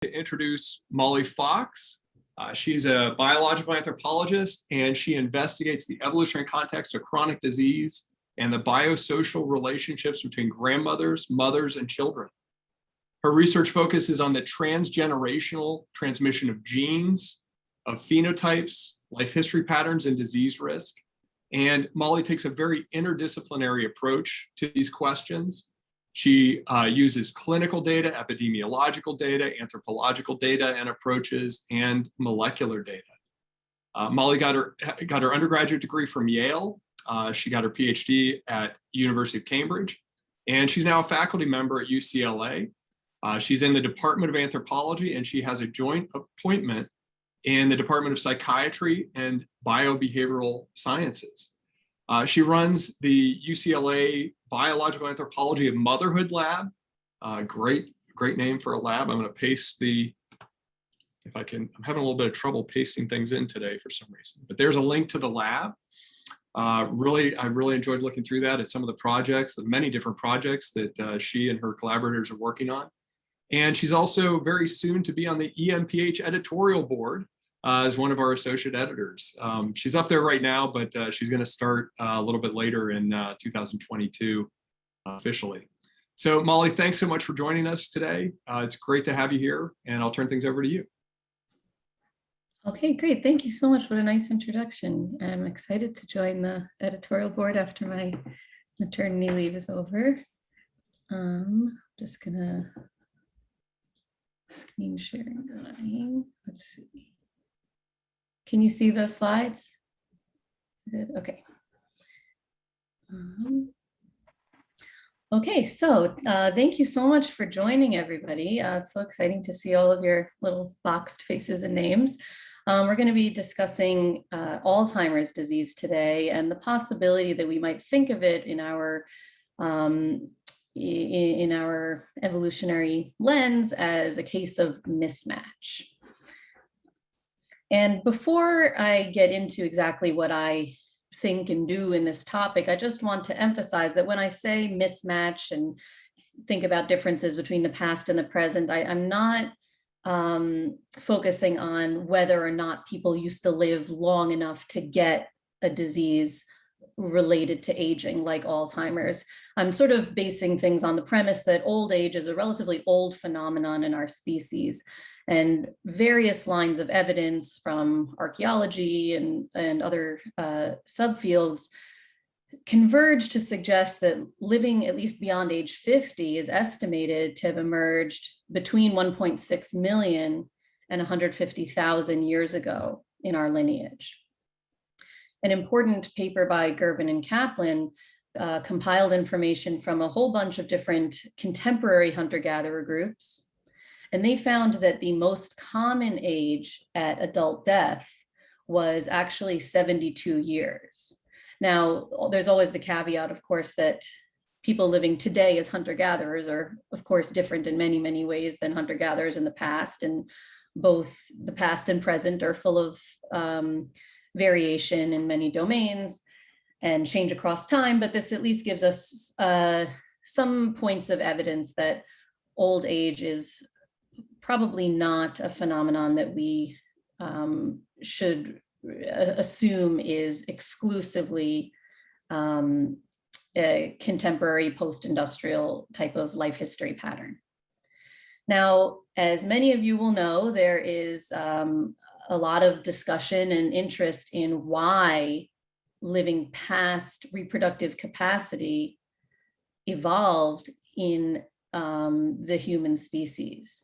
to introduce Molly Fox. She's a biological anthropologist, and she investigates the evolutionary context of chronic disease and the biosocial relationships between grandmothers, mothers, and children. Her research focuses on the transgenerational transmission of genes, of phenotypes, life history patterns, and disease risk. And Molly takes a very interdisciplinary approach to these questions. She uses clinical data, epidemiological data, anthropological data and approaches, and molecular data. Molly got her undergraduate degree from Yale. She got her PhD at University of Cambridge, and she's now a faculty member at UCLA. She's in the Department of Anthropology, and she has a joint appointment in the Department of Psychiatry and Biobehavioral Sciences. She runs the UCLA Biological Anthropology of Motherhood Lab. Great name for a lab. I'm going to paste if I can, I'm having a little bit of trouble pasting things in today for some reason, but there's a link to the lab. I really enjoyed looking through that at some of the projects, the many different projects that she and her collaborators are working on. And she's also very soon to be on the EMPH editorial board as one of our associate editors. She's up there right now, but she's going to start a little bit later in 2022 officially. So Molly, thanks so much for joining us today. It's great to have you here, and I'll turn things over to you. Okay, great. Thank you so much. What a nice introduction. I'm excited to join the editorial board after my maternity leave is over. Just gonna screen sharing going. Let's see. Can you see the slides? Good. Okay. Okay, so thank you so much for joining, everybody. It's so exciting to see all of your little boxed faces and names. We're going to be discussing Alzheimer's disease today and the possibility that we might think of it in our evolutionary lens as a case of mismatch. And before I get into exactly what I think and do in this topic, I just want to emphasize that when I say mismatch and think about differences between the past and the present, I'm not focusing on whether or not people used to live long enough to get a disease related to aging like Alzheimer's. I'm sort of basing things on the premise that old age is a relatively old phenomenon in our species, and various lines of evidence from archaeology and other subfields converge to suggest that living at least beyond age 50 is estimated to have emerged between 1.6 million and 150,000 years ago in our lineage. An important paper by Gervin and Kaplan compiled information from a whole bunch of different contemporary hunter-gatherer groups, and they found that the most common age at adult death was actually 72 years. Now, there's always the caveat, of course, that people living today as hunter-gatherers are, of course, different in many, many ways than hunter-gatherers in the past, and both the past and present are full of variation in many domains and change across time, but this at least gives us some points of evidence that old age is probably not a phenomenon that we should assume is exclusively a contemporary post-industrial type of life history pattern. Now, as many of you will know, there is a lot of discussion and interest in why living past reproductive capacity evolved in the human species.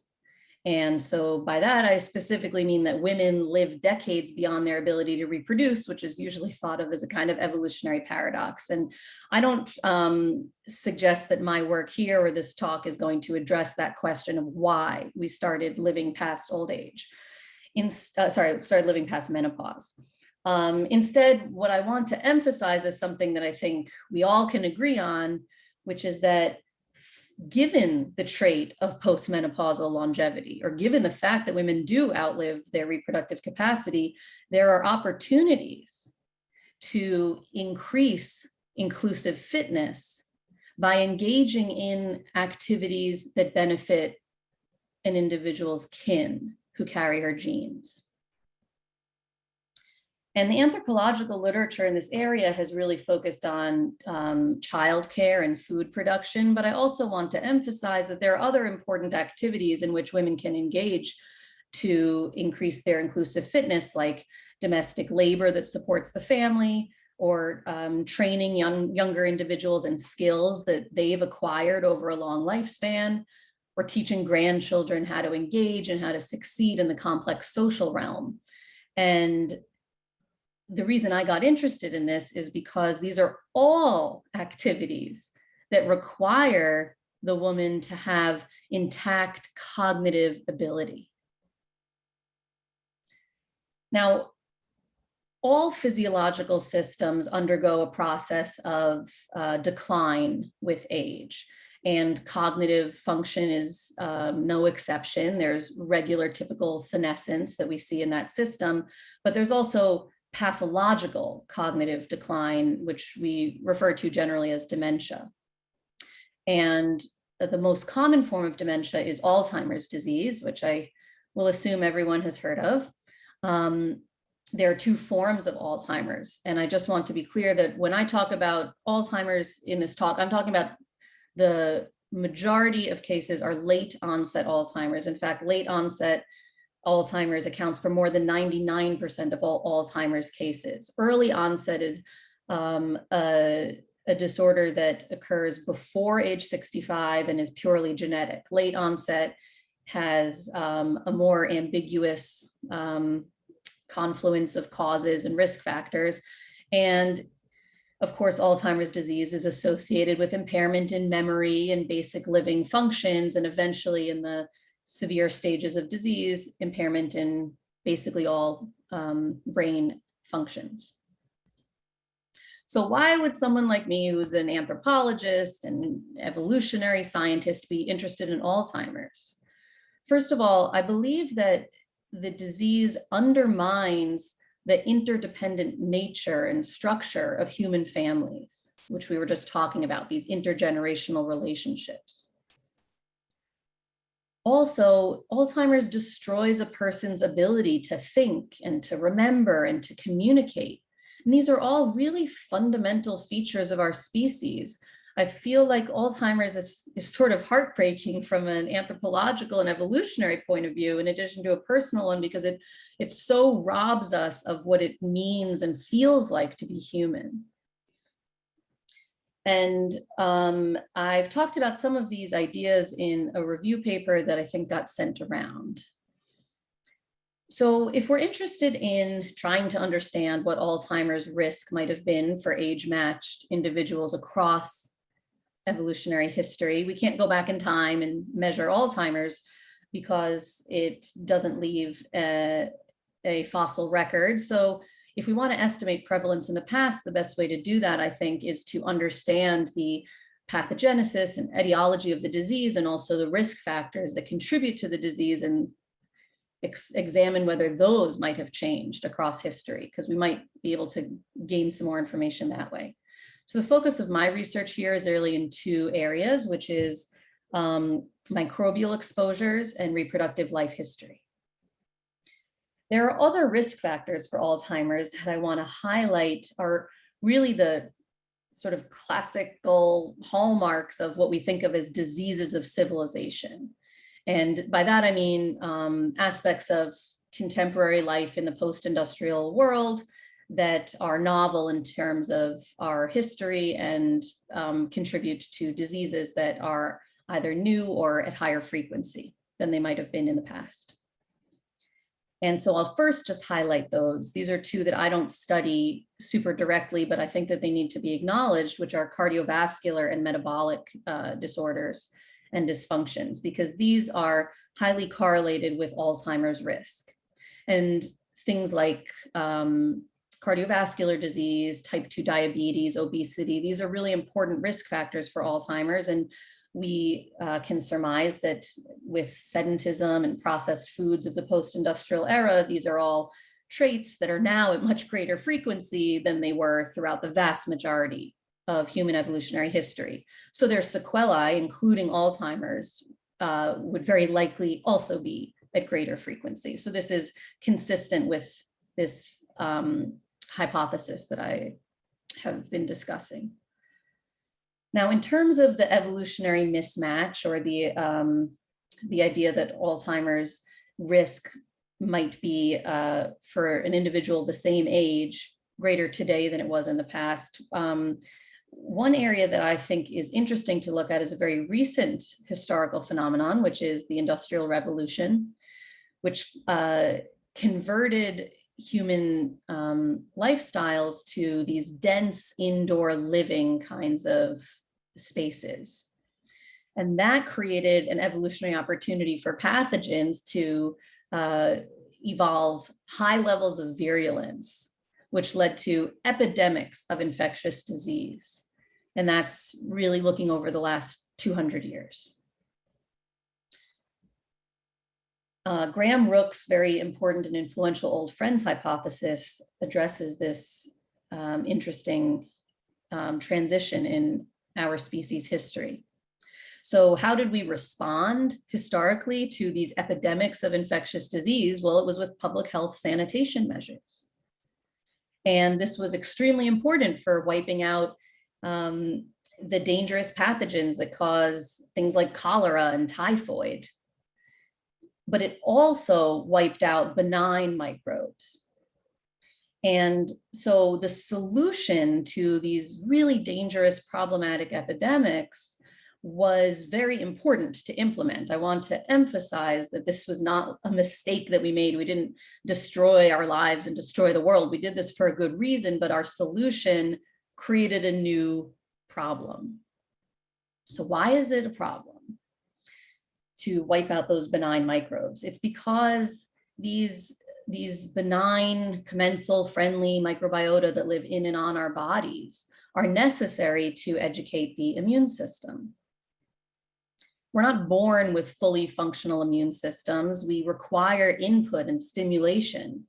And so by that, I specifically mean that women live decades beyond their ability to reproduce, which is usually thought of as a kind of evolutionary paradox. And I don't suggest that my work here or this talk is going to address that question of why we started living past old age. Started living past menopause. Instead, what I want to emphasize is something that I think we all can agree on, which is that given the trait of post-menopausal longevity, or given the fact that women do outlive their reproductive capacity, there are opportunities to increase inclusive fitness by engaging in activities that benefit an individual's kin who carry her genes. And the anthropological literature in this area has really focused on childcare and food production, but I also want to emphasize that there are other important activities in which women can engage to increase their inclusive fitness, like domestic labor that supports the family, or training younger individuals in skills that they've acquired over a long lifespan, or teaching grandchildren how to engage and how to succeed in the complex social realm. And the reason I got interested in this is because these are all activities that require the woman to have intact cognitive ability. Now, all physiological systems undergo a process of decline with age, and cognitive function is no exception. There's regular typical senescence that we see in that system, but there's also pathological cognitive decline, which we refer to generally as dementia. And the most common form of dementia is Alzheimer's disease, which I will assume everyone has heard of. There are two forms of Alzheimer's, and I just want to be clear that when I talk about Alzheimer's in this talk, I'm talking about the majority of cases are late onset Alzheimer's. In fact, late onset Alzheimer's accounts for more than 99% of all Alzheimer's cases. Early onset is a disorder that occurs before age 65 and is purely genetic. Late onset has a more ambiguous confluence of causes and risk factors. And of course, Alzheimer's disease is associated with impairment in memory and basic living functions, and eventually in the severe stages of disease, impairment in basically all brain functions. So why would someone like me, who's an anthropologist and evolutionary scientist, be interested in Alzheimer's? First of all, I believe that the disease undermines the interdependent nature and structure of human families, which we were just talking about, these intergenerational relationships. Also, Alzheimer's destroys a person's ability to think and to remember and to communicate. And these are all really fundamental features of our species. I feel like Alzheimer's is sort of heartbreaking from an anthropological and evolutionary point of view, in addition to a personal one, because it so robs us of what it means and feels like to be human. And I've talked about some of these ideas in a review paper that I think got sent around. So if we're interested in trying to understand what Alzheimer's risk might have been for age-matched individuals across evolutionary history, we can't go back in time and measure Alzheimer's because it doesn't leave a fossil record. So if we want to estimate prevalence in the past, the best way to do that, I think, is to understand the pathogenesis and etiology of the disease, and also the risk factors that contribute to the disease, and examine whether those might have changed across history, because we might be able to gain some more information that way. So the focus of my research here is really in two areas, which is microbial exposures and reproductive life history. There are other risk factors for Alzheimer's that I want to highlight, are really the sort of classical hallmarks of what we think of as diseases of civilization. And by that, I mean aspects of contemporary life in the post-industrial world that are novel in terms of our history and contribute to diseases that are either new or at higher frequency than they might have been in the past. And so I'll first just highlight those. These are two that I don't study super directly, but I think that they need to be acknowledged, which are cardiovascular and metabolic disorders and dysfunctions, because these are highly correlated with Alzheimer's risk. And things like cardiovascular disease, type 2 diabetes, obesity, these are really important risk factors for Alzheimer's. And we can surmise that with sedentism and processed foods of the post-industrial era, these are all traits that are now at much greater frequency than they were throughout the vast majority of human evolutionary history. So there's sequelae, including Alzheimer's, would very likely also be at greater frequency. So this is consistent with this hypothesis that I have been discussing. Now, in terms of the evolutionary mismatch, or the idea that Alzheimer's risk might be for an individual the same age greater today than it was in the past, one area that I think is interesting to look at is a very recent historical phenomenon, which is the Industrial Revolution, which converted human lifestyles to these dense indoor living kinds of spaces. And that created an evolutionary opportunity for pathogens to evolve high levels of virulence, which led to epidemics of infectious disease. And that's really looking over the last 200 years. Graham Rook's very important and influential old friends hypothesis addresses this interesting transition in our species history. So how did we respond historically to these epidemics of infectious disease? Well, it was with public health sanitation measures. And this was extremely important for wiping out the dangerous pathogens that cause things like cholera and typhoid. But it also wiped out benign microbes. And so the solution to these really dangerous, problematic epidemics was very important to implement. I want to emphasize that this was not a mistake that we made. We didn't destroy our lives and destroy the world. We did this for a good reason, but our solution created a new problem. So why is it a problem to wipe out those benign microbes? It's because these benign, commensal, friendly microbiota that live in and on our bodies are necessary to educate the immune system. We're not born with fully functional immune systems. We require input and stimulation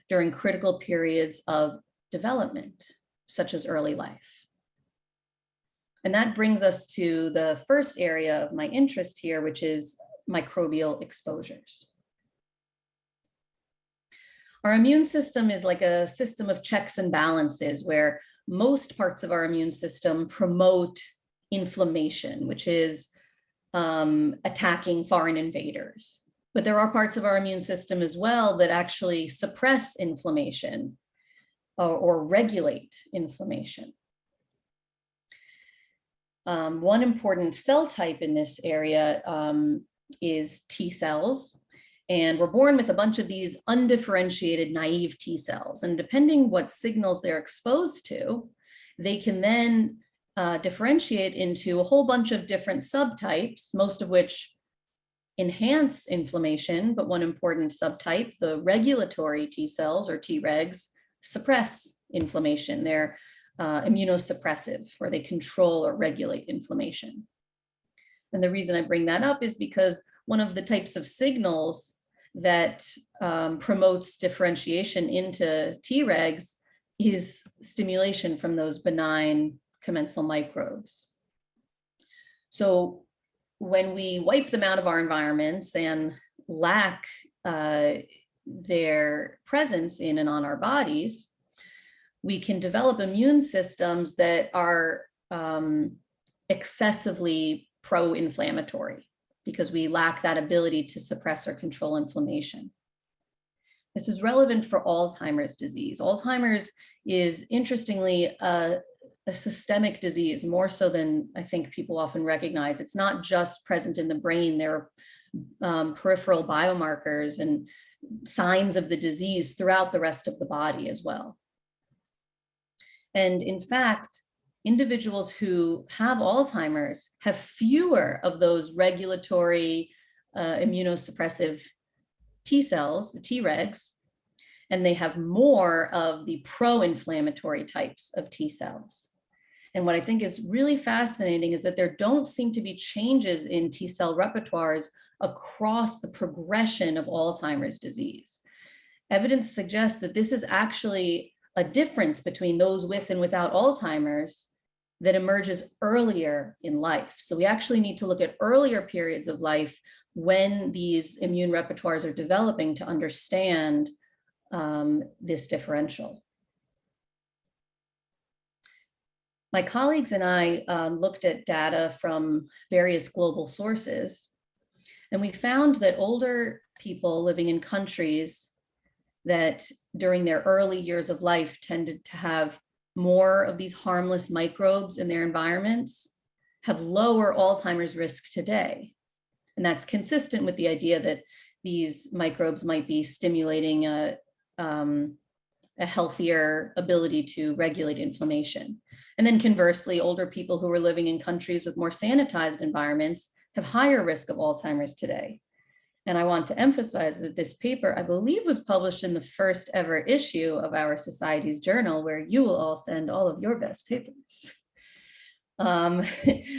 during critical periods of development, such as early life. And that brings us to the first area of my interest here, which is microbial exposures. Our immune system is like a system of checks and balances where most parts of our immune system promote inflammation, which is attacking foreign invaders. But there are parts of our immune system as well that actually suppress inflammation or regulate inflammation. One important cell type in this area is T cells. And we're born with a bunch of these undifferentiated naive T cells. And depending what signals they're exposed to, they can then differentiate into a whole bunch of different subtypes, most of which enhance inflammation. But one important subtype, the regulatory T cells or Tregs, suppress inflammation. They're immunosuppressive, or they control or regulate inflammation. And the reason I bring that up is because one of the types of signals that promotes differentiation into Tregs is stimulation from those benign commensal microbes. So when we wipe them out of our environments and lack their presence in and on our bodies, we can develop immune systems that are excessively pro-inflammatory because we lack that ability to suppress or control inflammation. This is relevant for Alzheimer's disease. Alzheimer's is, interestingly, a systemic disease, more so than I think people often recognize. It's not just present in the brain. There are peripheral biomarkers and signs of the disease throughout the rest of the body as well. And in fact, individuals who have Alzheimer's have fewer of those regulatory immunosuppressive T cells, the Tregs, and they have more of the pro-inflammatory types of T cells. And what I think is really fascinating is that there don't seem to be changes in T cell repertoires across the progression of Alzheimer's disease. Evidence suggests that this is actually a difference between those with and without Alzheimer's that emerges earlier in life. So we actually need to look at earlier periods of life when these immune repertoires are developing to understand this differential. My colleagues and I looked at data from various global sources, and we found that older people living in countries that during their early years of life tended to have more of these harmless microbes in their environments have lower Alzheimer's risk today. And that's consistent with the idea that these microbes might be stimulating a healthier ability to regulate inflammation. And then conversely, older people who were living in countries with more sanitized environments have higher risk of Alzheimer's today. And I want to emphasize that this paper, I believe, was published in the first ever issue of our society's journal, where you will all send all of your best papers.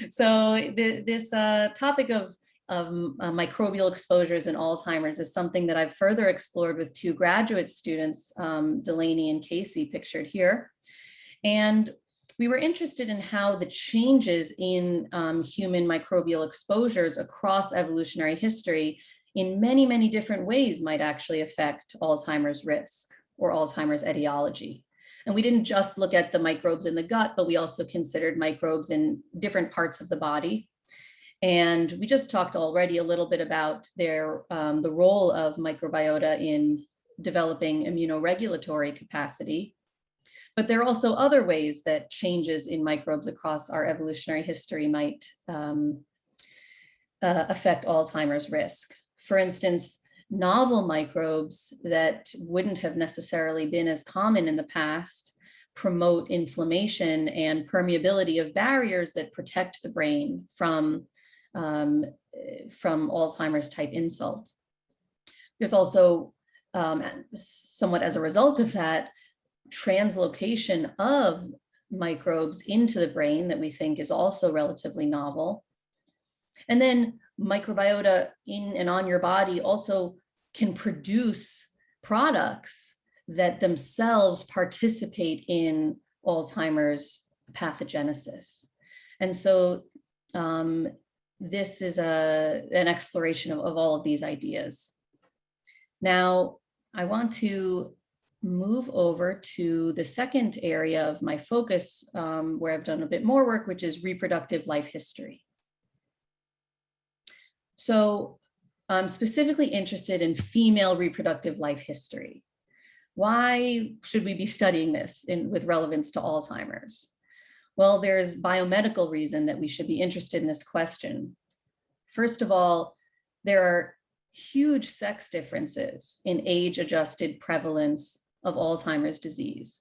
So this topic of microbial exposures in Alzheimer's is something that I've further explored with two graduate students, Delaney and Casey, pictured here. And we were interested in how the changes in human microbial exposures across evolutionary history in many, many different ways might actually affect Alzheimer's risk or Alzheimer's etiology. And we didn't just look at the microbes in the gut, but we also considered microbes in different parts of the body. And we just talked already a little bit about the role of microbiota in developing immunoregulatory capacity. But there are also other ways that changes in microbes across our evolutionary history might affect Alzheimer's risk. For instance, novel microbes that wouldn't have necessarily been as common in the past promote inflammation and permeability of barriers that protect the brain from Alzheimer's type insult. There's also, somewhat as a result of that, translocation of microbes into the brain that we think is also relatively novel. And then microbiota in and on your body also can produce products that themselves participate in Alzheimer's pathogenesis. And so this is an exploration of all of these ideas. Now, I want to move over to the second area of my focus, where I've done a bit more work, which is reproductive life history. So I'm specifically interested in female reproductive life history. Why should we be studying this with relevance to Alzheimer's? Well, there's biomedical reason that we should be interested in this question. First of all, there are huge sex differences in age-adjusted prevalence of Alzheimer's disease.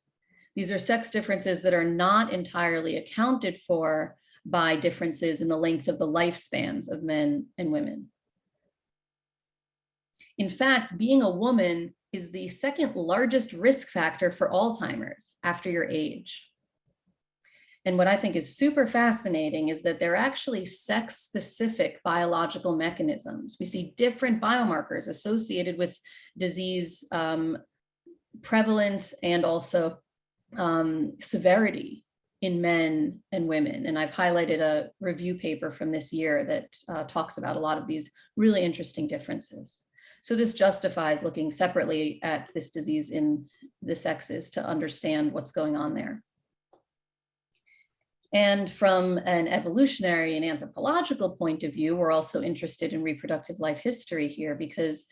These are sex differences that are not entirely accounted for by differences in the length of the lifespans of men and women. In fact, being a woman is the second largest risk factor for Alzheimer's after your age. And what I think is super fascinating is that there are actually sex-specific biological mechanisms. We see different biomarkers associated with disease prevalence and also severity in men and women. And I've highlighted a review paper from this year that talks about a lot of these really interesting differences. So this justifies looking separately at this disease in the sexes to understand what's going on there. And from an evolutionary and anthropological point of view, we're also interested in reproductive life history here, because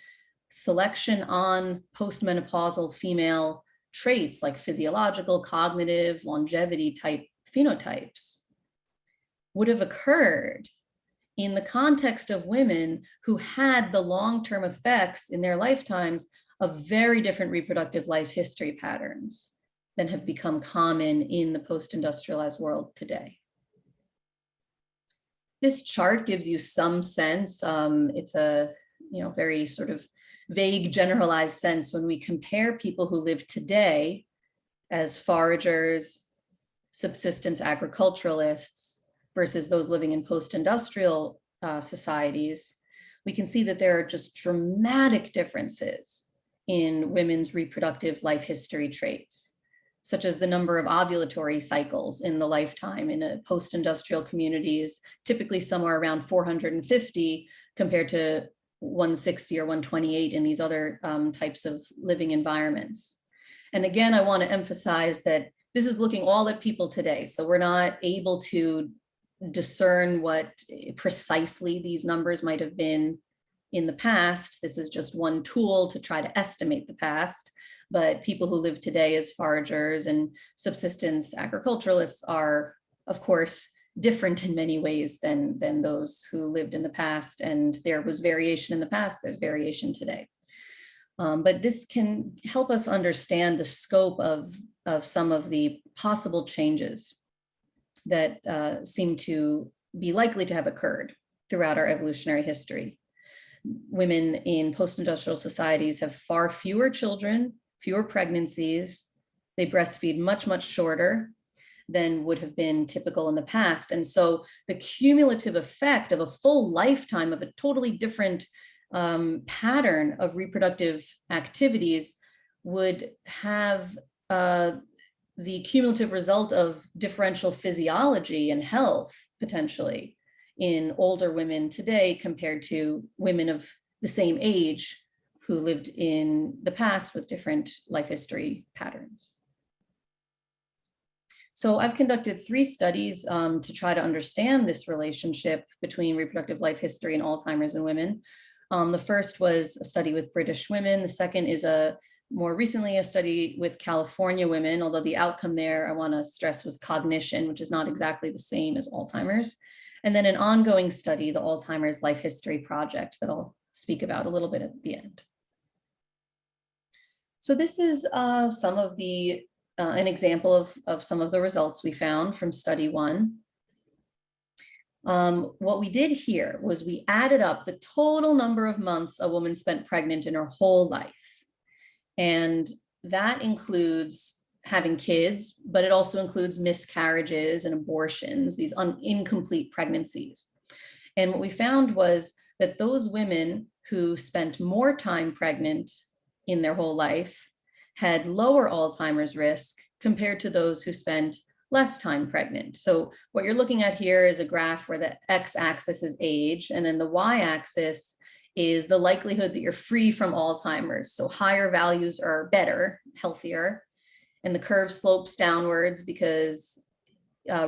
selection on post-menopausal female traits like physiological, cognitive, longevity type phenotypes would have occurred in the context of women who had the long-term effects in their lifetimes of very different reproductive life history patterns than have become common in the post-industrialized world today. This chart gives you some sense. It's a very sort of vague generalized sense when we compare people who live today as foragers, subsistence agriculturalists versus those living in post-industrial societies. We can see that there are just dramatic differences in women's reproductive life history traits. such as the number of ovulatory cycles in the lifetime in a post-industrial communities, typically somewhere around 450 compared to 160 or 128 in these other types of living environments. And again, I want to emphasize that this is looking all at people today. So we're not able to discern what precisely these numbers might have been in the past. This is just one tool to try to estimate the past. But people who live today as foragers and subsistence agriculturalists are, of course, different in many ways than those who lived in the past. And there was variation in the past, there's variation today. But this can help us understand the scope of some of the possible changes that seem to be likely to have occurred throughout our evolutionary history. Women in post-industrial societies have far fewer children, fewer pregnancies. They breastfeed much, much shorter than would have been typical in the past. And so the cumulative effect of a full lifetime of a totally different pattern of reproductive activities would have the cumulative result of differential physiology and health potentially in older women today compared to women of the same age who lived in the past with different life history patterns. So I've conducted 3 studies to try to understand this relationship between reproductive life history and Alzheimer's in women. The first was a study with British women. The second is more recently a study with California women, although the outcome there, I want to stress, was cognition, which is not exactly the same as Alzheimer's. And then an ongoing study, the Alzheimer's Life History Project, that I'll speak about a little bit at the end. So this is some of the, an example of some of the results we found from study 1. What we did here was we added up the total number of months a woman spent pregnant in her whole life. And that includes having kids, but it also includes miscarriages and abortions, these incomplete pregnancies. And what we found was that those women who spent more time pregnant in their whole life had lower Alzheimer's risk compared to those who spent less time pregnant. So what you're looking at here is a graph where the x-axis is age, and then the y-axis is the likelihood that you're free from Alzheimer's. So higher values are better, healthier, and the curve slopes downwards because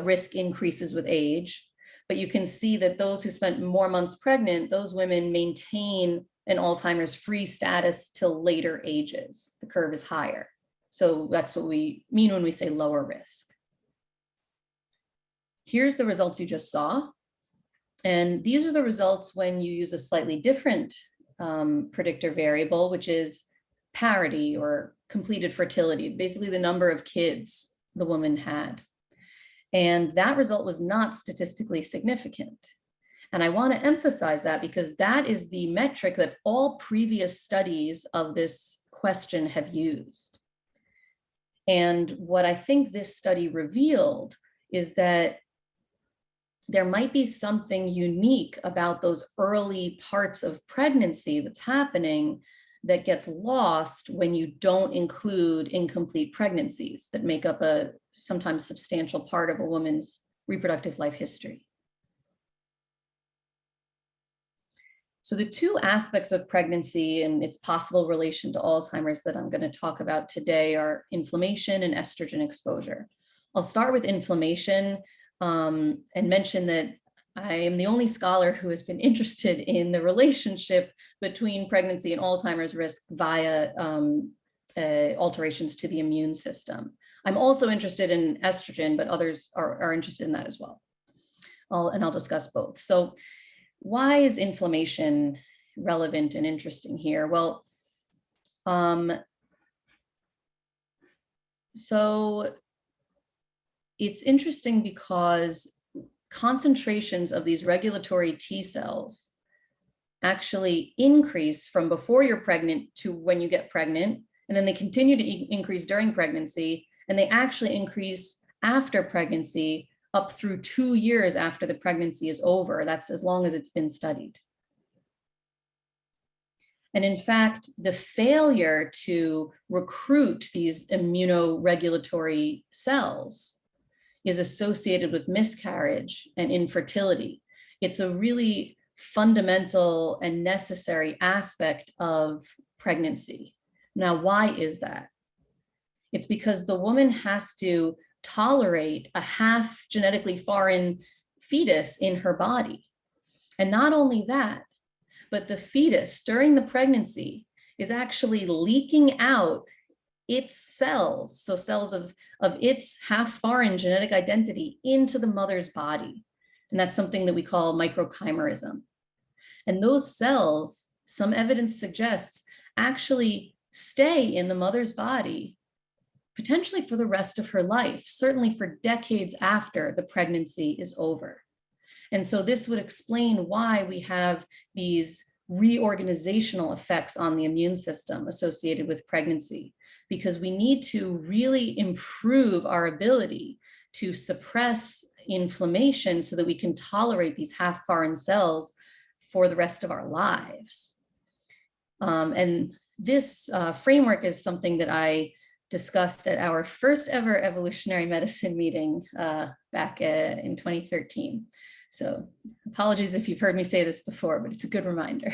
risk increases with age. But you can see that those who spent more months pregnant, those women maintain an Alzheimer's free status till later ages. The curve is higher. So that's what we mean when we say lower risk. Here's the results you just saw. And these are the results when you use a slightly different predictor variable, which is parity or completed fertility, basically the number of kids the woman had. And that result was not statistically significant. And I want to emphasize that because that is the metric that all previous studies of this question have used. And what I think this study revealed is that there might be something unique about those early parts of pregnancy that's happening that gets lost when you don't include incomplete pregnancies that make up a sometimes substantial part of a woman's reproductive life history. So the 2 aspects of pregnancy and its possible relation to Alzheimer's that I'm going to talk about today are inflammation and estrogen exposure. I'll start with inflammation and mention that I am the only scholar who has been interested in the relationship between pregnancy and Alzheimer's risk via alterations to the immune system. I'm also interested in estrogen, but others are interested in that as well. I'll discuss both. So why is inflammation relevant and interesting here? Well, so it's interesting because concentrations of these regulatory T cells actually increase from before you're pregnant to when you get pregnant, and then they continue to increase during pregnancy, and they actually increase after pregnancy up through 2 years after the pregnancy is over. That's as long as it's been studied. And in fact, the failure to recruit these immunoregulatory cells is associated with miscarriage and infertility. It's a really fundamental and necessary aspect of pregnancy. Now, why is that? It's because the woman has to tolerate a half genetically foreign fetus in her body. And not only that, but the fetus during the pregnancy is actually leaking out its cells, so cells of its half foreign genetic identity into the mother's body. And that's something that we call microchimerism. And those cells, some evidence suggests, actually stay in the mother's body potentially for the rest of her life, certainly for decades after the pregnancy is over. And so this would explain why we have these reorganizational effects on the immune system associated with pregnancy, because we need to really improve our ability to suppress inflammation so that we can tolerate these half foreign cells for the rest of our lives. And this framework is something that I discussed at our first ever evolutionary medicine meeting back in 2013. So apologies if you've heard me say this before, but it's a good reminder.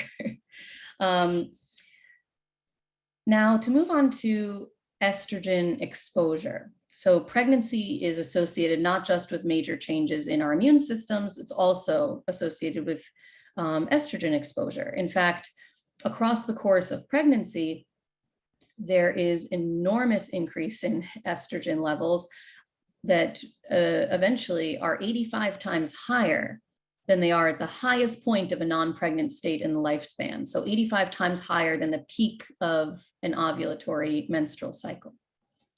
Now to move on to estrogen exposure. So pregnancy is associated not just with major changes in our immune systems, it's also associated with estrogen exposure. In fact, across the course of pregnancy, there is enormous increase in estrogen levels that eventually are 85 times higher than they are at the highest point of a non-pregnant state in the lifespan. So 85 times higher than the peak of an ovulatory menstrual cycle.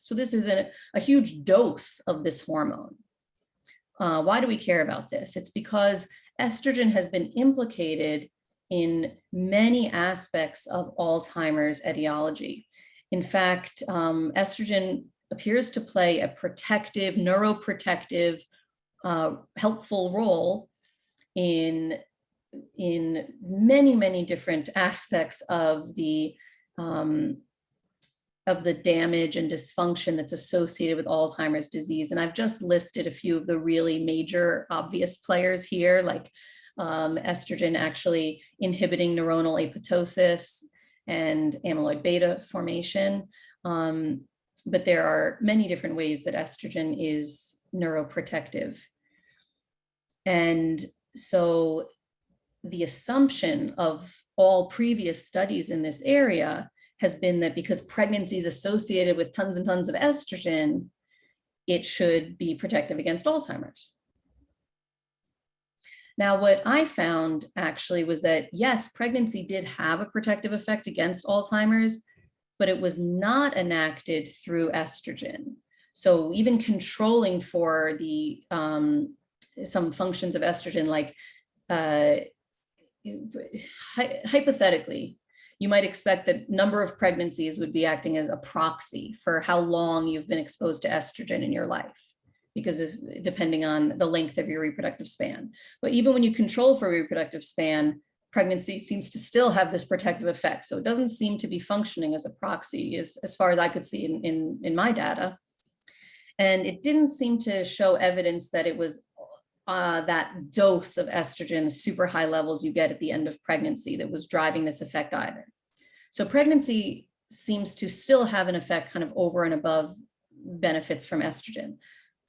So this is a huge dose of this hormone. Why do we care about this? It's because estrogen has been implicated in many aspects of Alzheimer's etiology. In fact, estrogen appears to play a protective, neuroprotective, helpful role in many, many different aspects of the damage and dysfunction that's associated with Alzheimer's disease. And I've just listed a few of the really major obvious players here, like estrogen actually inhibiting neuronal apoptosis and amyloid beta formation. But there are many different ways that estrogen is neuroprotective. And so the assumption of all previous studies in this area has been that because pregnancy is associated with tons and tons of estrogen, it should be protective against Alzheimer's. Now, what I found actually was that, yes, pregnancy did have a protective effect against Alzheimer's, but it was not enacted through estrogen. So even controlling for the some functions of estrogen, like hypothetically, you might expect that number of pregnancies would be acting as a proxy for how long you've been exposed to estrogen in your life, because depending on the length of your reproductive span. But even when you control for reproductive span, pregnancy seems to still have this protective effect. So it doesn't seem to be functioning as a proxy as far as I could see in my data. And it didn't seem to show evidence that it was that dose of estrogen, super high levels you get at the end of pregnancy, that was driving this effect either. So pregnancy seems to still have an effect kind of over and above benefits from estrogen.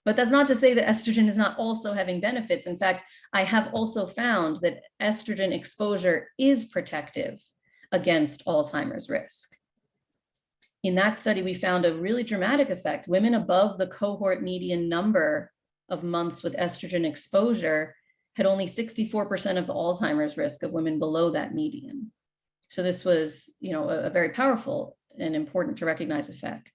But that's not to say that estrogen is not also having benefits. In fact, I have also found that estrogen exposure is protective against Alzheimer's risk. In that study, we found a really dramatic effect. Women above the cohort median number of months with estrogen exposure had only 64% of the Alzheimer's risk of women below that median. So this was, a very powerful and important to recognize effect.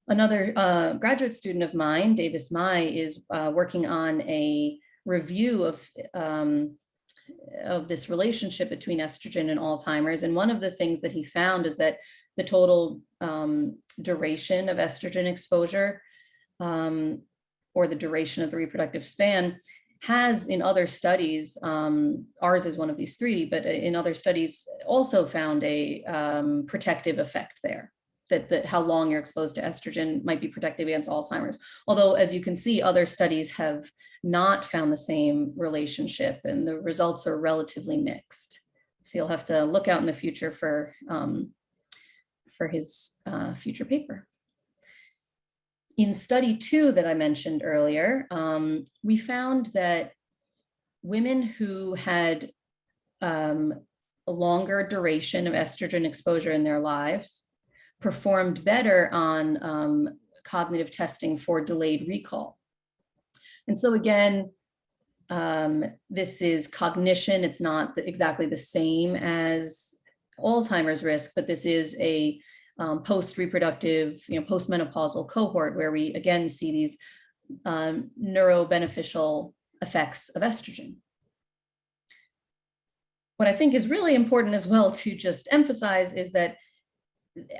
Another graduate student of mine, Davis Mai, is working on a review of this relationship between estrogen and Alzheimer's. And one of the things that he found is that the total duration of estrogen exposure, or the duration of the reproductive span, has in other studies, ours is one of these three, but in other studies also found a protective effect there, that how long you're exposed to estrogen might be protective against Alzheimer's. Although, as you can see, other studies have not found the same relationship, and the results are relatively mixed. So you'll have to look out in the future for his future paper. In study 2 that I mentioned earlier, we found that women who had a longer duration of estrogen exposure in their lives performed better on cognitive testing for delayed recall. And so again, this is cognition. It's not exactly the same as Alzheimer's risk, but this is a post-reproductive, post-menopausal cohort where we again see these neurobeneficial effects of estrogen. What I think is really important as well to just emphasize is that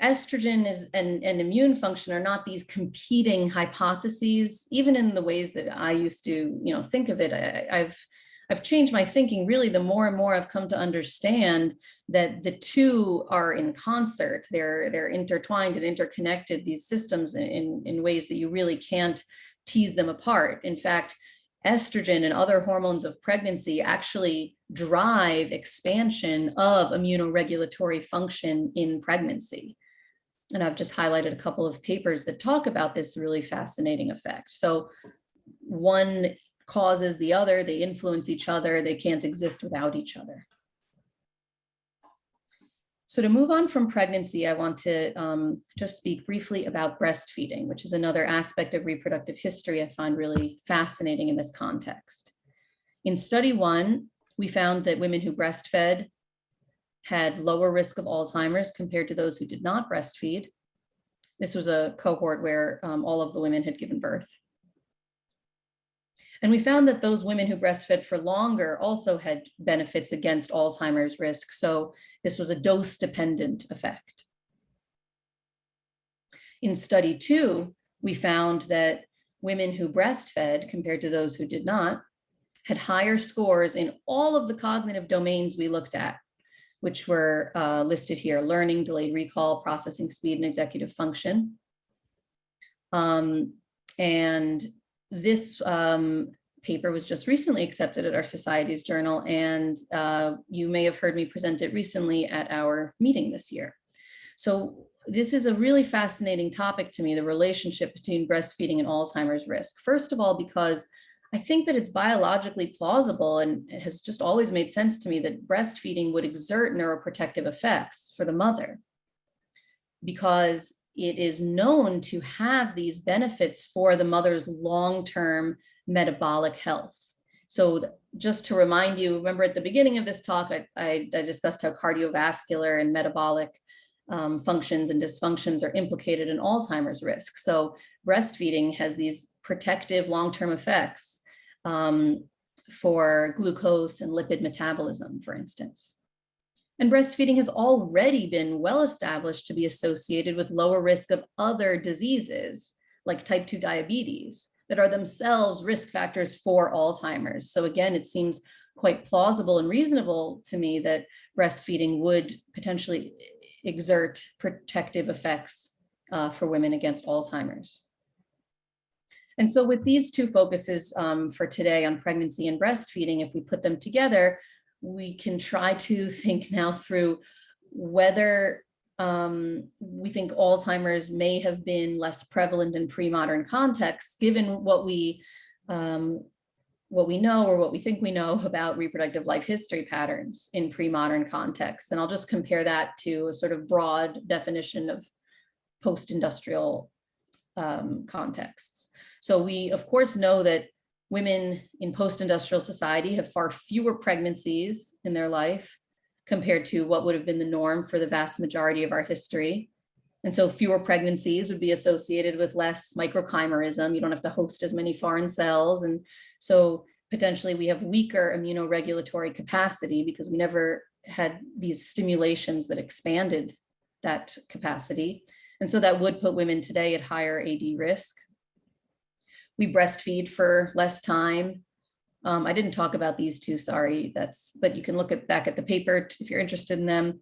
estrogen and immune function are not these competing hypotheses, even in the ways that I used to, think of it. I've changed my thinking. Really, the more and more I've come to understand that the two are in concert. They're intertwined and interconnected, these systems, in ways that you really can't tease them apart. In fact, estrogen and other hormones of pregnancy actually drive expansion of immunoregulatory function in pregnancy. And I've just highlighted a couple of papers that talk about this really fascinating effect. So one causes the other, they influence each other, they can't exist without each other. So to move on from pregnancy, I want to just speak briefly about breastfeeding, which is another aspect of reproductive history I find really fascinating in this context. In study 1, we found that women who breastfed had lower risk of Alzheimer's compared to those who did not breastfeed. This was a cohort where all of the women had given birth. And we found that those women who breastfed for longer also had benefits against Alzheimer's risk. So this was a dose-dependent effect. In study 2, we found that women who breastfed compared to those who did not had higher scores in all of the cognitive domains we looked at, which were listed here: learning, delayed recall, processing speed, and executive function. And this paper was just recently accepted at our society's journal, and you may have heard me present it recently at our meeting this year. So this is a really fascinating topic to me, the relationship between breastfeeding and Alzheimer's risk. First of all, because I think that it's biologically plausible, and it has just always made sense to me, that breastfeeding would exert neuroprotective effects for the mother, because it is known to have these benefits for the mother's long-term metabolic health. So just to remind you, remember at the beginning of this talk, I discussed how cardiovascular and metabolic functions and dysfunctions are implicated in Alzheimer's risk. So breastfeeding has these protective long-term effects for glucose and lipid metabolism, for instance. And breastfeeding has already been well established to be associated with lower risk of other diseases like type 2 diabetes that are themselves risk factors for Alzheimer's. So again, it seems quite plausible and reasonable to me that breastfeeding would potentially exert protective effects for women against Alzheimer's. And so with these two focuses for today on pregnancy and breastfeeding, if we put them together, we can try to think now through whether we think Alzheimer's may have been less prevalent in pre-modern contexts, given what we know or what we think we know about reproductive life history patterns in pre-modern contexts. And I'll just compare that to a sort of broad definition of post-industrial contexts. So we, of course, know that women in post-industrial society have far fewer pregnancies in their life compared to what would have been the norm for the vast majority of our history. And so fewer pregnancies would be associated with less microchimerism. You don't have to host as many foreign cells. And so potentially we have weaker immunoregulatory capacity because we never had these stimulations that expanded that capacity. And so that would put women today at higher AD risk. We breastfeed for less time. I didn't talk about these two, sorry, but you can look back at the paper if you're interested in them.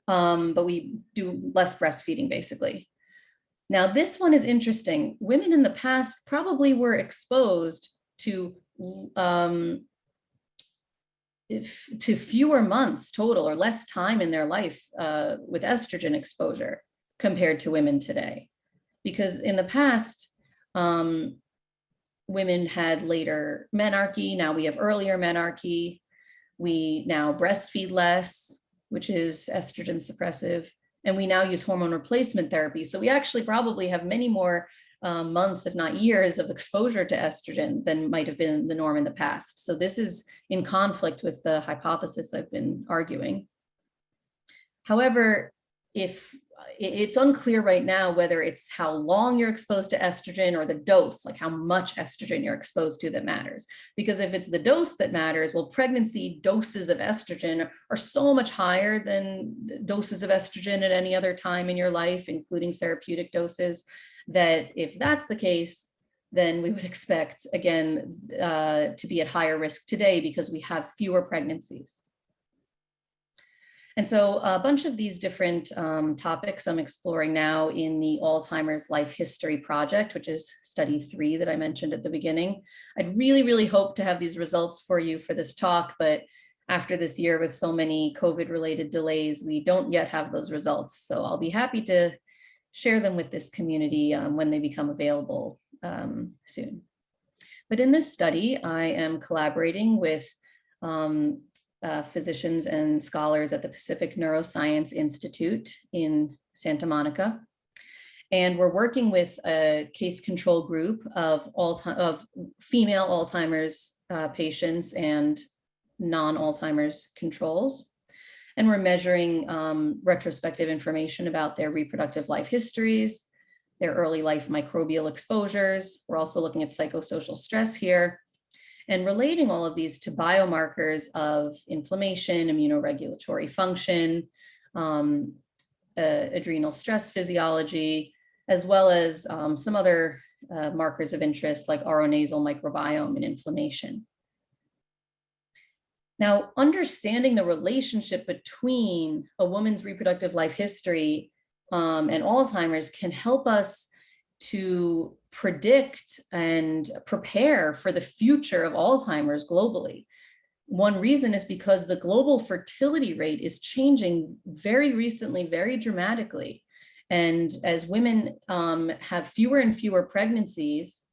But we do less breastfeeding basically. Now, this one is interesting. Women in the past probably were exposed to fewer months total or less time in their life with estrogen exposure compared to women today. Because in the past, women had later menarche, now we have earlier menarche. We now breastfeed less, which is estrogen suppressive, and we now use hormone replacement therapy. So we actually probably have many more months, if not years, of exposure to estrogen than might have been the norm in the past. So this is in conflict with the hypothesis I've been arguing. However, if it's unclear right now whether it's how long you're exposed to estrogen or the dose, like how much estrogen you're exposed to, that matters. Because if it's the dose that matters, well, pregnancy doses of estrogen are so much higher than doses of estrogen at any other time in your life, including therapeutic doses, that if that's the case, then we would expect, again, to be at higher risk today because we have fewer pregnancies. And so a bunch of these different topics I'm exploring now in the Alzheimer's Life History Project, which is study 3 that I mentioned at the beginning. I'd really, really hope to have these results for you for this talk, but after this year with so many COVID-related delays, we don't yet have those results. So I'll be happy to share them with this community when they become available soon. But in this study, I am collaborating with physicians and scholars at the Pacific Neuroscience Institute in Santa Monica. And we're working with a case control group of female Alzheimer's patients and non-Alzheimer's controls. And we're measuring retrospective information about their reproductive life histories, their early life microbial exposures. We're also looking at psychosocial stress here, and relating all of these to biomarkers of inflammation, immunoregulatory function, adrenal stress physiology, as well as some other markers of interest like oronasal microbiome and inflammation. Now, understanding the relationship between a woman's reproductive life history and Alzheimer's can help us to predict and prepare for the future of Alzheimer's globally. One reason is because the global fertility rate is changing very recently, very dramatically. And as women have fewer and fewer pregnancies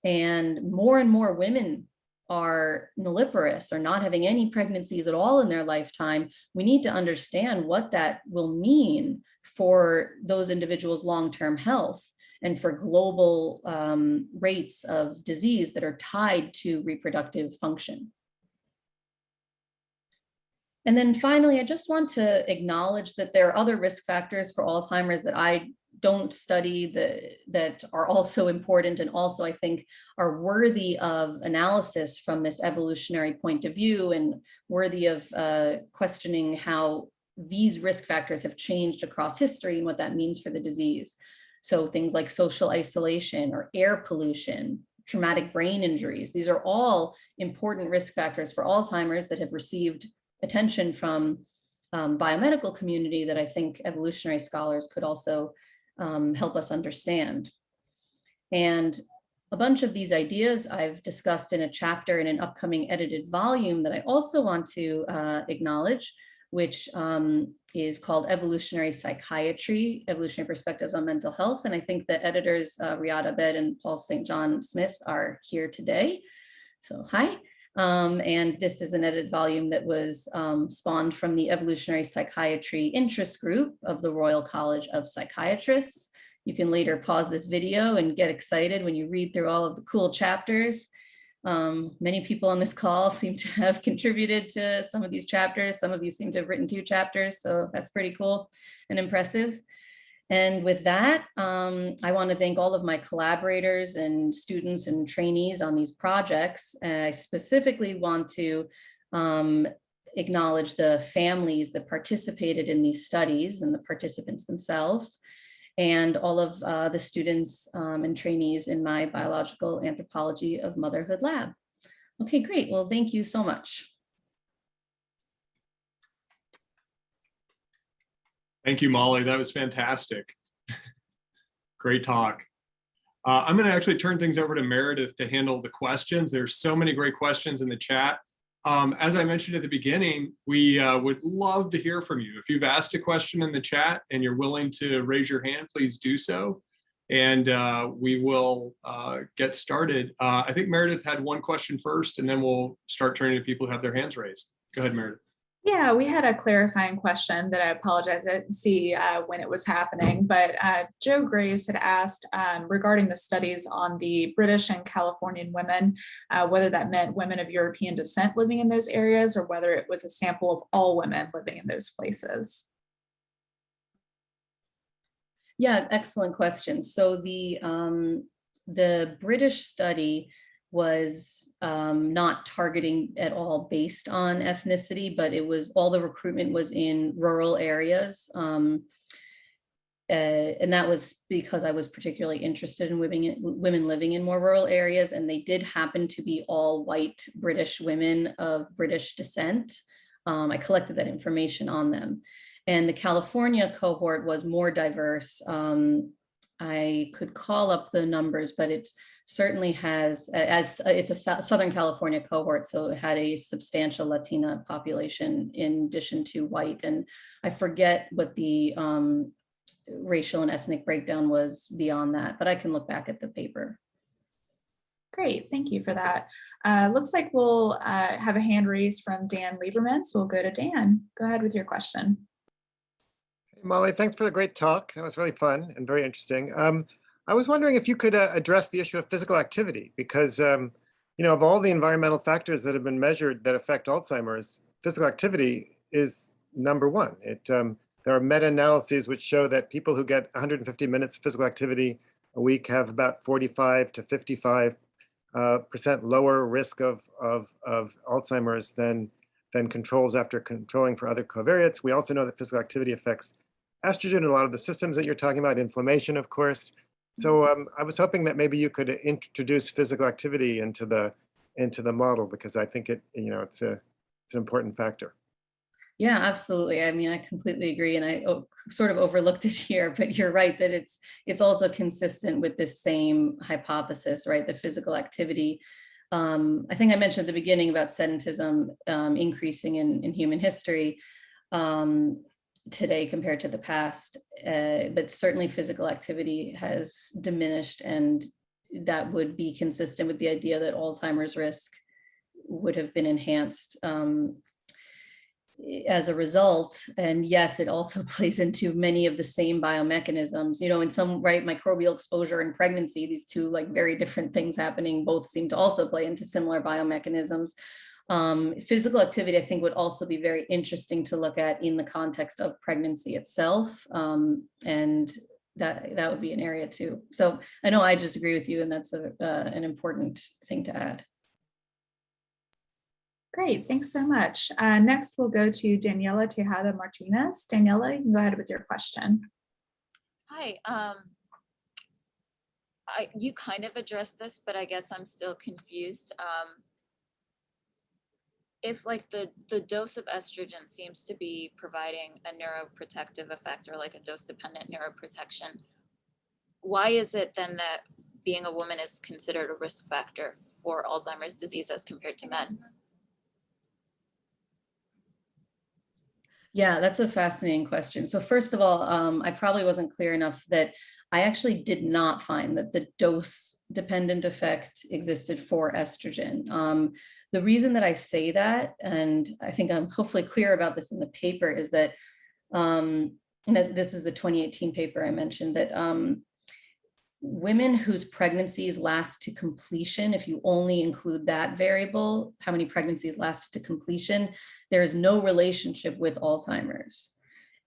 and more women are nulliparous or not having any pregnancies at all in their lifetime, we need to understand what that will mean for those individuals' long-term health and for global rates of disease that are tied to reproductive function. And then finally, I just want to acknowledge that there are other risk factors for Alzheimer's that I don't study that are also important and also I think are worthy of analysis from this evolutionary point of view and worthy of questioning how these risk factors have changed across history and what that means for the disease. So things like social isolation or air pollution, traumatic brain injuries, these are all important risk factors for Alzheimer's that have received attention from biomedical community that I think evolutionary scholars could also help us understand. And a bunch of these ideas I've discussed in a chapter in an upcoming edited volume that I also want to acknowledge, which is called Evolutionary Psychiatry, Evolutionary Perspectives on Mental Health. And I think the editors, Riyad Abed and Paul St. John Smith, are here today. So hi. And this is an edited volume that was spawned from the Evolutionary Psychiatry Interest Group of the Royal College of Psychiatrists. You can later pause this video and get excited when you read through all of the cool chapters. Many people on this call seem to have contributed to some of these chapters. Some of you seem to have written 2 chapters, so that's pretty cool and impressive. And with that, I want to thank all of my collaborators and students and trainees on these projects. I specifically want to acknowledge the families that participated in these studies and the participants themselves, and all of the students and trainees in my biological anthropology of motherhood lab. Okay, great. Well, thank you so much. Thank you, Molly. That was fantastic. Great talk. I'm going to actually turn things over to Meredith to handle the questions. There's so many great questions in the chat. As I mentioned at the beginning, we would love to hear from you. If you've asked a question in the chat and you're willing to raise your hand, please do so. And we will get started. I think Meredith had one question first, and then we'll start turning to people who have their hands raised. Go ahead, Meredith. Yeah, we had a clarifying question that I apologize, I didn't see when it was happening, but Joe Graves had asked regarding the studies on the British and Californian women, whether that meant women of European descent living in those areas or whether it was a sample of all women living in those places. Yeah, excellent question. So the British study was not targeting at all based on ethnicity, but it was all the recruitment was in rural areas. And that was because I was particularly interested in women living in more rural areas, and they did happen to be all white British women of British descent. I collected that information on them. And the California cohort was more diverse. I could call up the numbers, but it certainly has, as it's a Southern California cohort, so it had a substantial Latina population in addition to white. And I forget what the racial and ethnic breakdown was beyond that, but I can look back at the paper. Great, thank you for that. Looks like we'll have a hand raised from Dan Lieberman, so we'll go to Dan. Go ahead with your question. Molly, thanks for the great talk. That was really fun and very interesting. I was wondering if you could address the issue of physical activity, because you know, of all the environmental factors that have been measured that affect Alzheimer's, physical activity is number one. There are meta-analyses which show that people who get 150 minutes of physical activity a week have about 45 to 55% lower risk of Alzheimer's than controls after controlling for other covariates. We also know that physical activity affects estrogen and a lot of the systems that you're talking about, inflammation, of course. So I was hoping that maybe you could introduce physical activity into the model, because I think it's an important factor. Yeah, absolutely. I mean, I completely agree, and I sort of overlooked it here, but you're right that it's also consistent with this same hypothesis, right? The physical activity. I think I mentioned at the beginning about sedentism increasing in human history today compared to the past, but certainly physical activity has diminished, and that would be consistent with the idea that Alzheimer's risk would have been enhanced as a result. And yes, it also plays into many of the same biomechanisms, you know, in some, right, microbial exposure and pregnancy, these two like very different things happening, both seem to also play into similar biomechanisms. Physical activity, I think, would also be very interesting to look at in the context of pregnancy itself. And that would be an area too. So I know I just agree with you, and that's an important thing to add. Great, thanks so much. Next, we'll go to Daniela Tejada Martinez. Daniela, you can go ahead with your question. Hi, you kind of addressed this, but I guess I'm still confused. If like the dose of estrogen seems to be providing a neuroprotective effect, or like a dose-dependent neuroprotection, why is it then that being a woman is considered a risk factor for Alzheimer's disease as compared to men? Yeah, that's a fascinating question. So first of all, I probably wasn't clear enough that I actually did not find that the dose-dependent effect existed for estrogen. The reason that I say that, and I think I'm hopefully clear about this in the paper, is that, and this is the 2018 paper I mentioned, that women whose pregnancies last to completion, if you only include that variable, how many pregnancies lasted to completion, there is no relationship with Alzheimer's.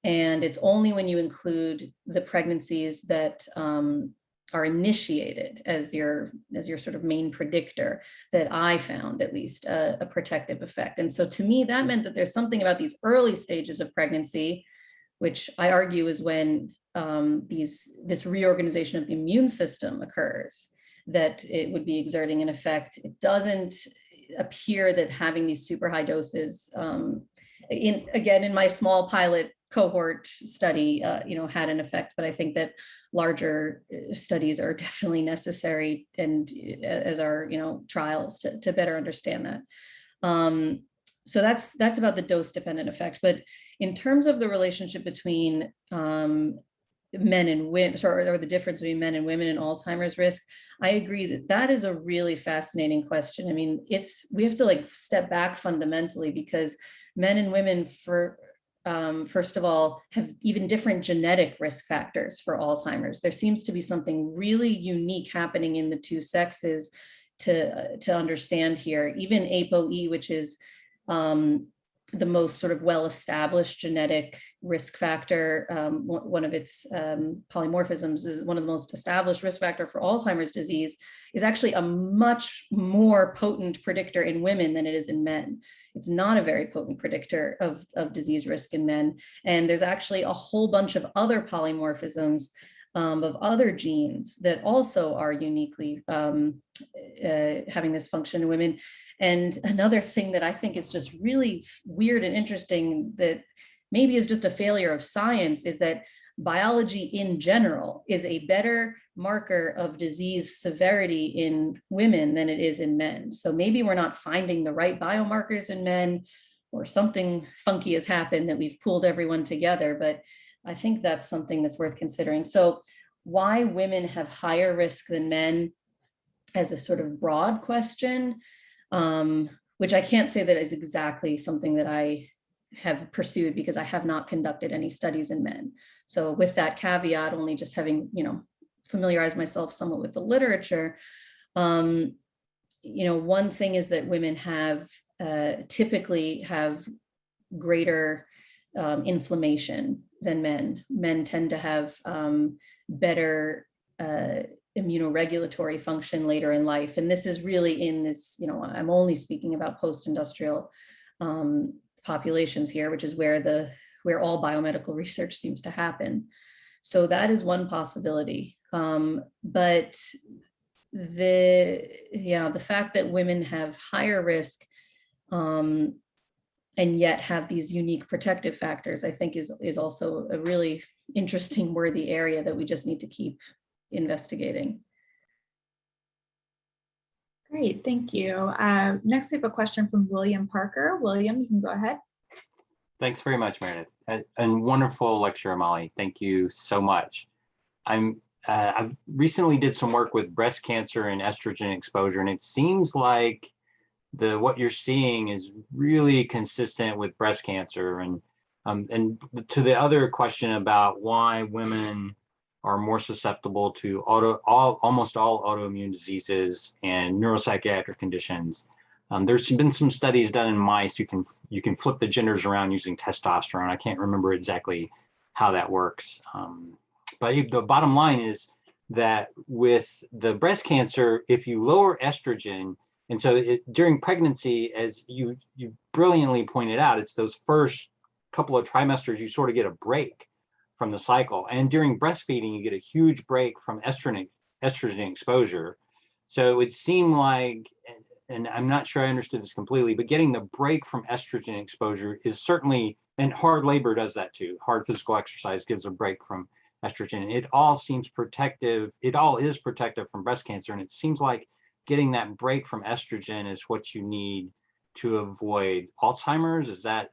And it's only when you include the pregnancies that are initiated as your sort of main predictor that I found at least a protective effect. And so to me, that meant that there's something about these early stages of pregnancy, which I argue is when this reorganization of the immune system occurs, that it would be exerting an effect. It doesn't appear that having these super high doses, in my small pilot cohort study, had an effect, but I think that larger studies are definitely necessary, and as are, trials to better understand that. So that's about the dose dependent effect. But in terms of the relationship between men and women, or the difference between men and women in Alzheimer's risk, I agree that is a really fascinating question. I mean, we have to step back fundamentally, because men and women, first of all, have even different genetic risk factors for Alzheimer's. There seems to be something really unique happening in the two sexes to understand here. Even ApoE, which is the most sort of well-established genetic risk factor, one of its polymorphisms is one of the most established risk factor for Alzheimer's disease, is actually a much more potent predictor in women than it is in men. It's not a very potent predictor of disease risk in men. And there's actually a whole bunch of other polymorphisms of other genes that also are uniquely having this function in women. And another thing that I think is just really weird and interesting, that maybe is just a failure of science, is that biology in general is a better marker of disease severity in women than it is in men. So maybe we're not finding the right biomarkers in men, or something funky has happened that we've pulled everyone together. But I think that's something that's worth considering. So why women have higher risk than men, as a sort of broad question, which I can't say that is exactly something that I have pursued, because I have not conducted any studies in men. So with that caveat, only just having, familiarized myself somewhat with the literature, one thing is that women typically have greater inflammation than men. Men tend to have better immunoregulatory function later in life. And this is really in this, I'm only speaking about post-industrial populations here, which is where all biomedical research seems to happen. So that is one possibility. But the fact that women have higher risk and yet have these unique protective factors, I think is also a really interesting, worthy area that we just need to keep investigating. Great, thank you. Next, we have a question from William Parker. William, you can go ahead. Thanks very much, Meredith. And wonderful lecture, Molly. Thank you so much. I've recently did some work with breast cancer and estrogen exposure, and it seems like what you're seeing is really consistent with breast cancer. And to the other question about why women are more susceptible to almost all autoimmune diseases and neuropsychiatric conditions. There's been some studies done in mice. You can flip the genders around using testosterone. I can't remember exactly how that works. But the bottom line is that with the breast cancer, if you lower estrogen, and so during pregnancy, as you brilliantly pointed out, it's those first couple of trimesters, you sort of get a break from the cycle. And during breastfeeding, you get a huge break from estrogen exposure. So it would seem like, and I'm not sure I understood this completely, but getting the break from estrogen exposure is certainly, and hard labor does that too. Hard physical exercise gives a break from estrogen. It all seems protective. It all is protective from breast cancer. And it seems like getting that break from estrogen is what you need to avoid Alzheimer's. Is that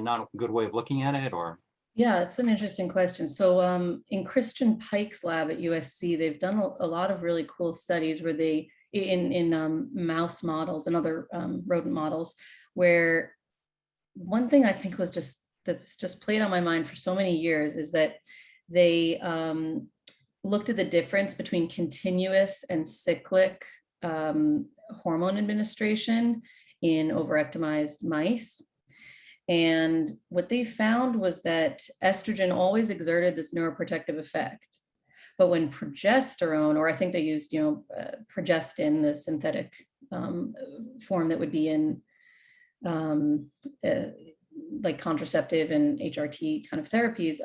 not a good way of looking at it, or? Yeah, it's an interesting question. So in Christian Pike's lab at USC, they've done a lot of really cool studies where they, in mouse models and other rodent models, where one thing I think that's just played on my mind for so many years is that they looked at the difference between continuous and cyclic hormone administration in overectomized mice. And what they found was that estrogen always exerted this neuroprotective effect. But when progesterone, or I think they used, progestin, the synthetic form that would be in like contraceptive and HRT kind of therapies,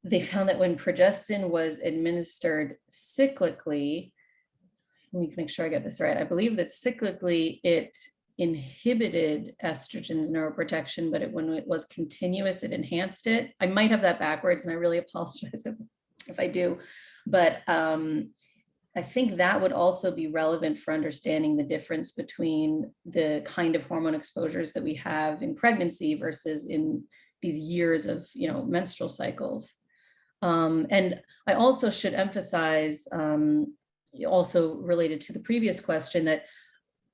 they found that when progestin was administered cyclically, let me make sure I get this right. I believe that cyclically it inhibited estrogen's neuroprotection, but when it was continuous, it enhanced it. I might have that backwards, and I really apologize if I do. But I think that would also be relevant for understanding the difference between the kind of hormone exposures that we have in pregnancy versus in these years of, menstrual cycles. And I also should emphasize, also related to the previous question, that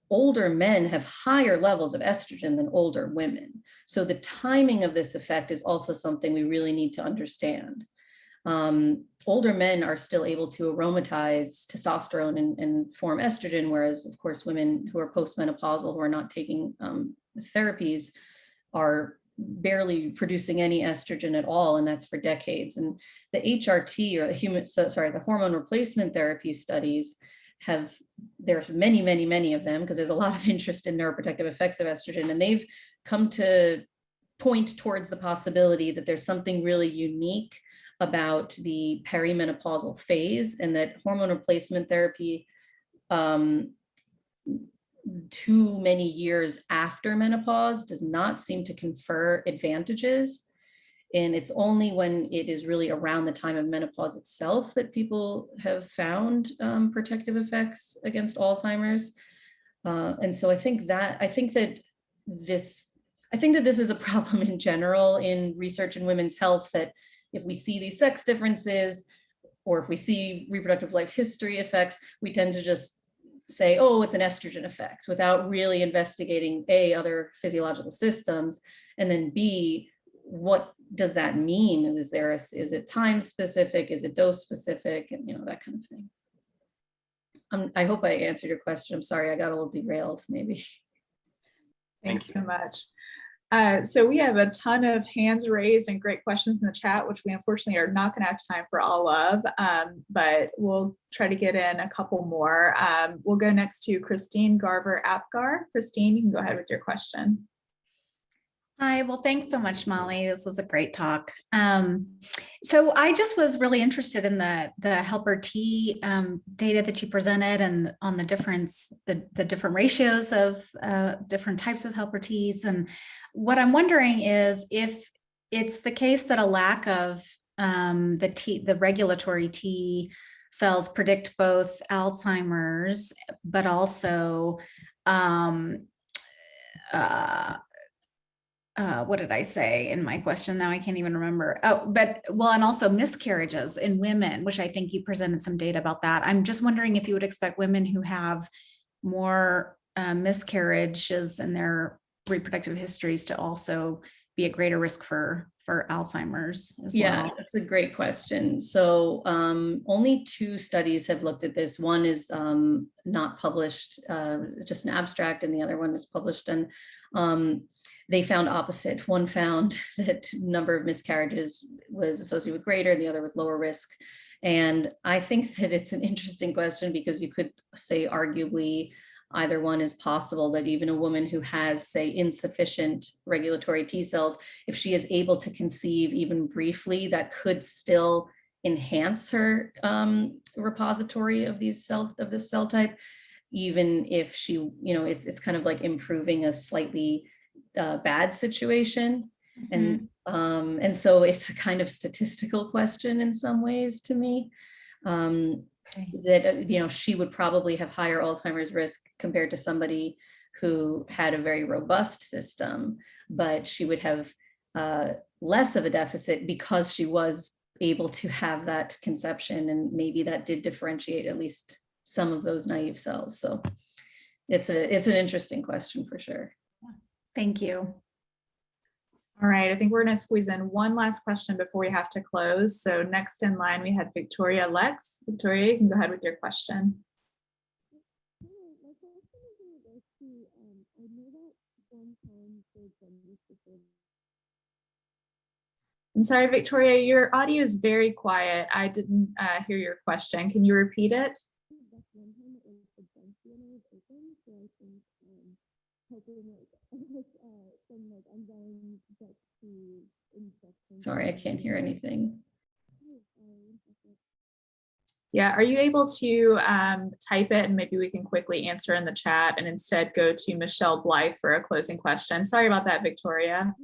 older men have higher levels of estrogen than older women. So the timing of this effect is also something we really need to understand. Older men are still able to aromatize testosterone and form estrogen, whereas, of course, women who are post-menopausal, who are not taking therapies, are barely producing any estrogen at all, and that's for decades. And the HRT, or the hormone replacement therapy studies there's many of them, because there's a lot of interest in neuroprotective effects of estrogen, and they've come to point towards the possibility that there's something really unique about the perimenopausal phase, and that hormone replacement therapy too many years after menopause does not seem to confer advantages. And it's only when it is really around the time of menopause itself that people have found protective effects against Alzheimer's. And so I think that this is a problem in general in research in women's health, that if we see these sex differences, or if we see reproductive life history effects, we tend to just say, oh, it's an estrogen effect, without really investigating A, other physiological systems, and then B, what does that mean? Is it time specific? Is it dose specific? And that kind of thing. I hope I answered your question. I'm sorry, I got a little derailed maybe. Thanks so much. So we have a ton of hands raised and great questions in the chat, which we unfortunately are not going to have time for all of, but we'll try to get in a couple more. We'll go next to Christine Garver-Apgar. Christine, you can go ahead with your question. Hi, well, thanks so much, Molly. This was a great talk. So I just was really interested in the helper T data that you presented, and on the different ratios of different types of helper Ts. And what I'm wondering is if it's the case that a lack of the regulatory T cells predict both Alzheimer's, but also what did I say in my question? Now I can't even remember. And also miscarriages in women, which I think you presented some data about that. I'm just wondering if you would expect women who have more miscarriages in their reproductive histories to also be at greater risk for Alzheimer's as well. Yeah, that's a great question. So only 2 studies have looked at this. One is not published, just an abstract, and the other one is published. And they found opposite. One found that number of miscarriages was associated with greater, and the other with lower risk. And I think that it's an interesting question, because you could say arguably either one is possible, that even a woman who has, say, insufficient regulatory T cells, if she is able to conceive even briefly, that could still enhance her repository of this cell type, even if she, it's kind of like improving a slightly bad situation. Mm-hmm. And so it's a kind of statistical question in some ways to me. That she would probably have higher Alzheimer's risk compared to somebody who had a very robust system, but she would have less of a deficit because she was able to have that conception, and maybe that did differentiate at least some of those naive cells. So it's an interesting question for sure. Thank you. All right, I think we're going to squeeze in one last question before we have to close. So next in line, we had Victoria Lex. Victoria, you can go ahead with your question. I'm sorry, Victoria, your audio is very quiet. I didn't hear your question. Can you repeat it? Sorry, I can't hear anything. Yeah, are you able to type it and maybe we can quickly answer in the chat and instead go to Michelle Blythe for a closing question? Sorry about that, Victoria.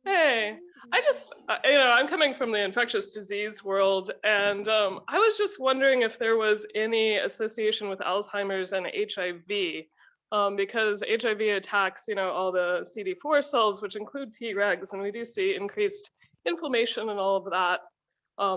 Hey, I just, I'm coming from the infectious disease world, and I was just wondering if there was any association with Alzheimer's and HIV, because HIV attacks, all the CD4 cells, which include Tregs, and we do see increased inflammation and all of that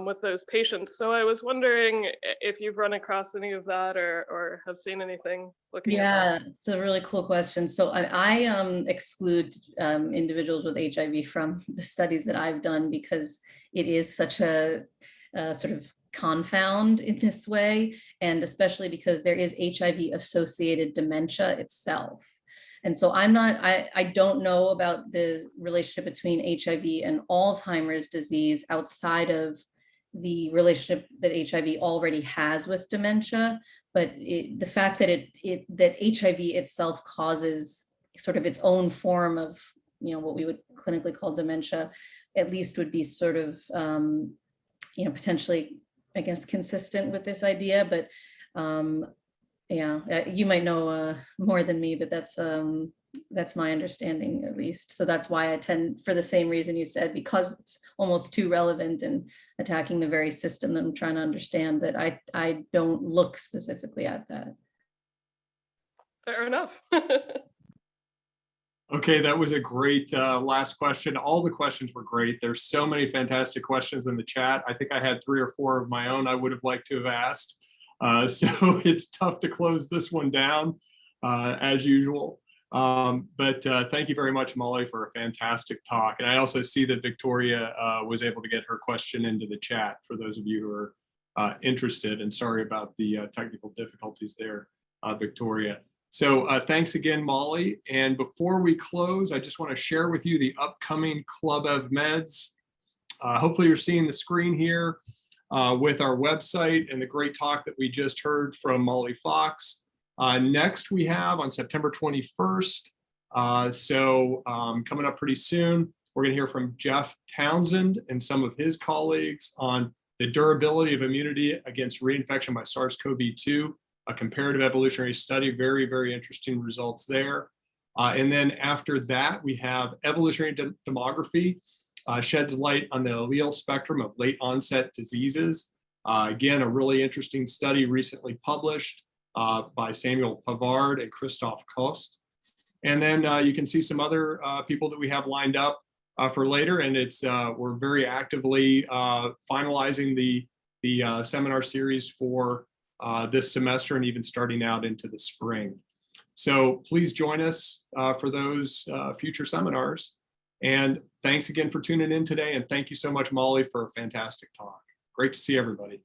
with those patients. So I was wondering if you've run across any of that or have seen anything looking at that. Yeah, it's a really cool question. So I exclude individuals with HIV from the studies that I've done because it is such a sort of confound in this way, and especially because there is HIV associated dementia itself. And so I don't know about the relationship between HIV and Alzheimer's disease outside of the relationship that HIV already has with dementia. But the fact that that HIV itself causes sort of its own form of, what we would clinically call dementia, at least would be sort of, potentially, I guess, consistent with this idea. But yeah, you might know more than me, but that's my understanding, at least. So that's why I tend, for the same reason you said, because it's almost too relevant and attacking the very system that I'm trying to understand, that I don't look specifically at that. Fair enough. Okay, that was a great last question. All the questions were great. There's so many fantastic questions in the chat. I think I had 3 or 4 of my own I would have liked to have asked. So it's tough to close this one down as usual. But thank you very much, Molly, for a fantastic talk. And I also see that Victoria was able to get her question into the chat for those of you who are interested. And sorry about the technical difficulties there, Victoria. So thanks again, Molly. And before we close, I just want to share with you the upcoming Club EvMeds. Hopefully you're seeing the screen here with our website and the great talk that we just heard from Molly Fox. Next we have on September 21st, coming up pretty soon, we're going to hear from Jeff Townsend and some of his colleagues on the durability of immunity against reinfection by SARS-CoV-2, a comparative evolutionary study. Very, very interesting results there. And then after that, we have evolutionary demography, sheds light on the allele spectrum of late onset diseases. Again, a really interesting study recently published by Samuel Pavard and Christophe Coste. And then you can see some other people that we have lined up for later. And it's we're very actively finalizing the seminar series for this semester and even starting out into the spring. So please join us for those future seminars. And thanks again for tuning in today. And thank you so much, Molly, for a fantastic talk. Great to see everybody.